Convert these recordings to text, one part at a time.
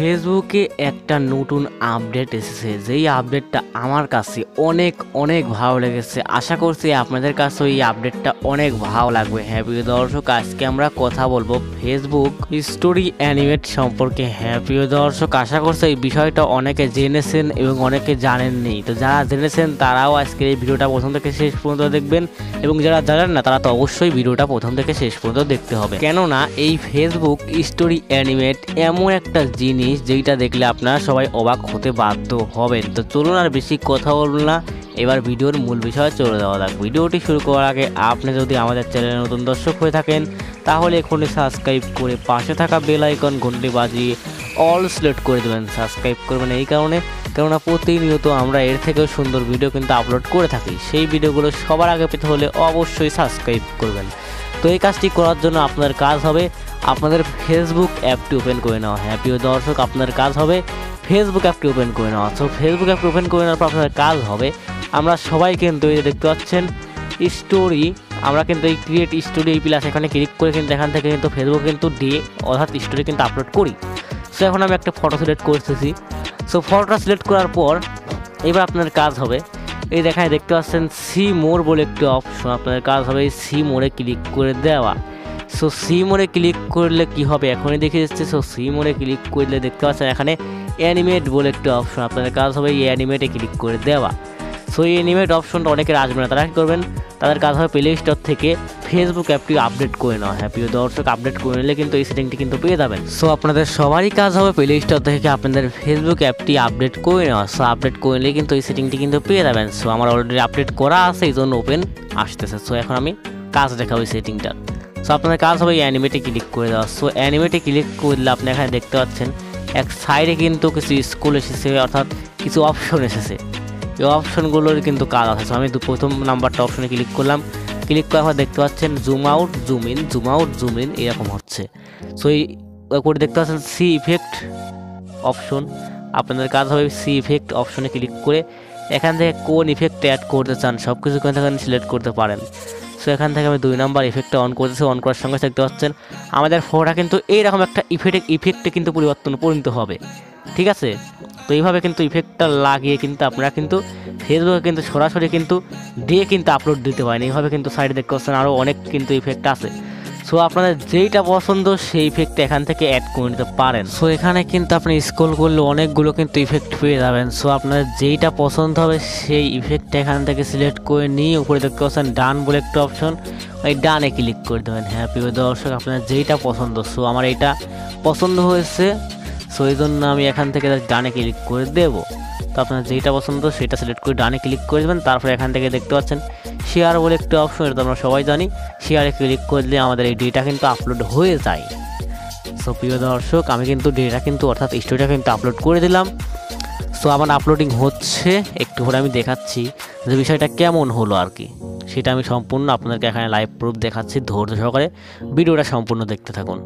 ফেসবুকে একটা নতুন আপডেট এসেছে, যেই আপডেটটা আমার কাছে অনেক অনেক ভালো লেগেছে। আশা করছি আপনাদের কাছেও এই আপডেটটা অনেক ভালো লাগবে। হ্যাঁ প্রিয় দর্শক, আজকে আমরা কথা বলবো ফেসবুক স্টোরি অ্যানিমেট সম্পর্কে। হ্যাঁ প্রিয় দর্শক, আশা করছি এই বিষয়টা অনেকে জেনেছেন এবং অনেকে জানেননি। তো যারা জেনেছেন তারাও আজকে এই ভিডিওটা প্রথম থেকে শেষ পর্যন্ত দেখবেন, এবং যারা জানেন না তারা তো অবশ্যই ভিডিওটা প্রথম থেকে শেষ পর্যন্ত দেখতে হবে। কেননা এই ফেসবুক স্টোরি অ্যানিমেট এমন একটা জিনিস যেটা দেখলে আপনারা সবাই অবাক হতে বাধ্য হবেন। তো চলুন আর বেশি কথা বলবো না, এবার ভিডিওর মূল বিষয়ে চলে যাওয়া যাক। ভিডিওটি শুরু করার আগে আপনি যদি আমাদের চ্যানেলে নতুন দর্শক হয়ে থাকেন তাহলে এখনই সাবস্ক্রাইব করে পাশে থাকা বেল আইকন ঘন্টি বাজিয়ে অল সিলেক্ট করে দেবেন। সাবস্ক্রাইব করবেন এই কারণে, কেননা প্রতিনিয়ত আমরা এর থেকেও সুন্দর ভিডিও কিন্তু আপলোড করে থাকি। সেই ভিডিওগুলো সবার আগে পেতে হলে অবশ্যই সাবস্ক্রাইব করবেন। তো এই কাজটি করার জন্য আপনার কাজ হবে আপনাদের ফেসবুক অ্যাপটি ওপেন করে নেওয়া। হ্যাঁ প্রিয় দর্শক, আপনার কাজ হবে ফেসবুক অ্যাপটি ওপেন করে নেওয়া। তো ফেসবুক অ্যাপটি ওপেন করে নেওয়ার পর আপনার কাজ হবে, আমরা সবাই কিন্তু এই দেখতে পাচ্ছেন স্টোরি, আমরা কিন্তু এই ক্রিয়েট স্টোরি এই প্লাস এখানে ক্লিক করে কিন্তু এখান থেকে কিন্তু ফেসবুক কিন্তু ডে অর্থাৎ স্টোরি কিন্তু আপলোড করি। সো এখন আমি একটা ফটো সিলেক্ট করতেছি। সো ফটোটা সিলেক্ট করার পর এবার আপনার কাজ হবে এই দেখায় দেখতে পাচ্ছেন সি মোর বলে একটি অপশন। আপনাদের কাজ হবে এই সি মোরে ক্লিক করে দেওয়া। সো সি মোরে ক্লিক করলে কি হবে এখনই দেখে যাচ্ছে। সো সি মোরে ক্লিক করলে দেখতে পাচ্ছেন এখানে অ্যানিমেট বলে একটি অপশন। আপনাদের কাজ হবে এই অ্যানিমেটে ক্লিক করে দেওয়া। সো এই অ্যানিমেট অপশনটা অনেকের আসবে না, তারা কী করবেন, তাদের কাজ হবে প্লে স্টোর থেকে ফেসবুক অ্যাপটি আপডেট করে নেওয়া। হ্যাঁ প্রিয় দর্শক, আপডেট করে নিলে কিন্তু এই সেটিংটি কিন্তু পেয়ে যাবেন। সো আপনাদের সবারই কাজ হবে প্লে স্টোর থেকে আপনাদের ফেসবুক অ্যাপটি আপডেট করে নেওয়া। সো আপডেট করে নিলে কিন্তু এই সেটিংটি কিন্তু পেয়ে যাবেন। সো আমার অলরেডি আপডেট করা আছে, এই জন্য ওপেন আসতেছে। সো এখন আমি কাজ দেখাবো এই সেটিংটার। সো আপনাদের কাজ হবে অ্যানিমেটে ক্লিক করে দেওয়া। সো অ্যানিমেটে ক্লিক করলে আপনি এখানে দেখতে পাচ্ছেন এক সাইডে কিন্তু কিছু স্কুল এসেছে, অর্থাৎ কিছু অপশন এসেছে। এই অপশনগুলোর কিন্তু কাজ আছে। সো আমি প্রথম নাম্বারটা অপশনে ক্লিক করলাম। ক্লিক করার পর দেখতে পাচ্ছেন zoom out zoom in, zoom out zoom in এরকম হচ্ছে। সো এই করে দেখতে পাচ্ছেন সি ইফেক্ট অপশন। আপনাদের কাজ হবে সি ইফেক্ট অপশনে ক্লিক করে এখান থেকে কোন ইফেক্ট অ্যাড করতে চান সব কিছু এখানে সিলেক্ট করতে পারেন। সো এখান থেকে আমি 2 নাম্বার ইফেক্টটা অন করতেছি। অন করার সঙ্গে দেখতে পাচ্ছেন আমাদের ফটোটা কিন্তু এইরকম একটা ইফেক্টে কিন্তু পরিণত হবে। ঠিক আছে, তো এইভাবে কিন্তু ইফেক্টটা লাগিয়ে কিন্তু আপনারা কিন্তু ফেসবুকে কিন্তু সরাসরি কিন্তু দিয়ে কিন্তু আপলোড দিতে পারেন। এইভাবে কিন্তু সাইডে দেখতে পাচ্ছেন আরও অনেক কিন্তু ইফেক্ট আছে। সো আপনাদের যেইটা পছন্দ সেই ইফেক্টটা এখান থেকে অ্যাড করে নিতে পারেন। সো এখানে কিন্তু আপনি স্ক্রল করলে অনেকগুলো কিন্তু ইফেক্ট পেয়ে যাবেন। সো আপনাদের যেইটা পছন্দ হবে সেই ইফেক্টটা এখান থেকে সিলেক্ট করে নিয়ে উপরে দেখতে পাচ্ছেন ডান বলে একটা অপশন, ওই ডানে ক্লিক করে দেবেন। হ্যাঁ প্রিয় দর্শক, আপনার যেইটা পছন্দ। সো আমার এইটা পছন্দ হয়েছে, সো এই জন্য আমি এখান থেকে ডানে ক্লিক করে দেবো। তো আপনার যেইটা পছন্দ সেটা সিলেক্ট করে ডানে ক্লিক করে দেবেন। তারপরে এখান থেকে দেখতে পাচ্ছেন শেয়ার বলে একটা অপশন, এটা তো আমরা সবাই জানি। শেয়ারে ক্লিক করলে আমাদের এই ডেটা কিন্তু আপলোড হয়ে যায়। সো প্রিয় দর্শক, আমি কিন্তু ডেটা কিন্তু অর্থাৎ স্টোরিটা কিন্তু আপলোড করে দিলাম। সো আমার আপলোডিং হচ্ছে, একটু করে আমি দেখাচ্ছি যে বিষয়টা কেমন হলো আর কি, সেটা আমি সম্পূর্ণ আপনাদেরকে এখানে লাইভ প্রুফ দেখাচ্ছি। ধৈর্য সহকারে ভিডিওটা সম্পূর্ণ দেখতে থাকুন।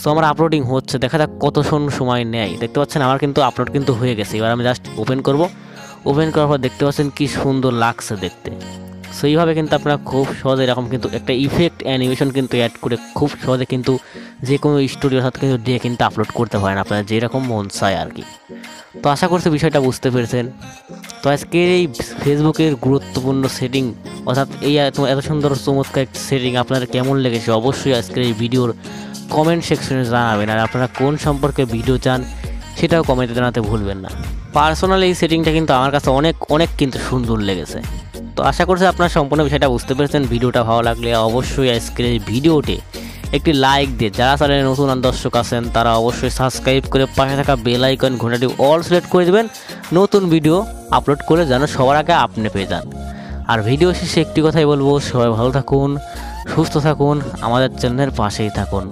সো আমার আপলোডিং হচ্ছে, দেখা যাক কত সময় নেয়। দেখতে পাচ্ছেন আমার কিন্তু আপলোড কিন্তু হয়ে গেছে। এবার আমি জাস্ট ওপেন করব। ওপেন করার পর দেখতে পাচ্ছেন কি সুন্দর লাগছে দেখতে। সো এইভাবে কিন্তু আপনারা খুব সহজে এরকম কিন্তু একটা ইফেক্ট অ্যানিমেশন কিন্তু অ্যাড করে খুব সহজে কিন্তু যে কোনো স্টোরি অর্থাৎ কিন্তু দিয়ে কিন্তু আপলোড করতে পারেন আপনারা যেরকম মন চায় আর কি। তো আশা করছি বিষয়টা বুঝতে পেরেছেন। তো আজকের এই ফেসবুকের গুরুত্বপূর্ণ সেটিং অর্থাৎ এই এত সুন্দর চমৎকার একটা সেটিং আপনাদের কেমন লেগেছে অবশ্যই আজকের এই ভিডিওর কমেন্ট সেকশনে জানাবেন। আর আপনারা কোন সম্পর্কে ভিডিও চান সেটাও কমেন্টে জানাতে ভুলবেন না। পার্সোনালি এই সেটিংটা কিন্তু আমার কাছে অনেক কিন্তু সুন্দর লেগেছে। তো আশা করছি আপনারা সম্পূর্ণ বিষয়টা বুঝতে পেরেছেন। ভিডিওটা ভালো লাগলে অবশ্যই আজকের এই ভিডিওতে একটি লাইক দিয়ে, যারা চ্যানেলে নতুন দর্শক আছেন তারা অবশ্যই সাবস্ক্রাইব করে পাশে থাকা বেল আইকন ঘন্টাটি অল সিলেক্ট করে দেবেন, নতুন ভিডিও আপলোড করে যেন সবার আগে আপনি পেয়ে যান। আর ভিডিও শেষে একটি কথাই বলবো, সবাই ভালো থাকুন, সুস্থ থাকুন, আমাদের চ্যানেলের পাশেই থাকুন।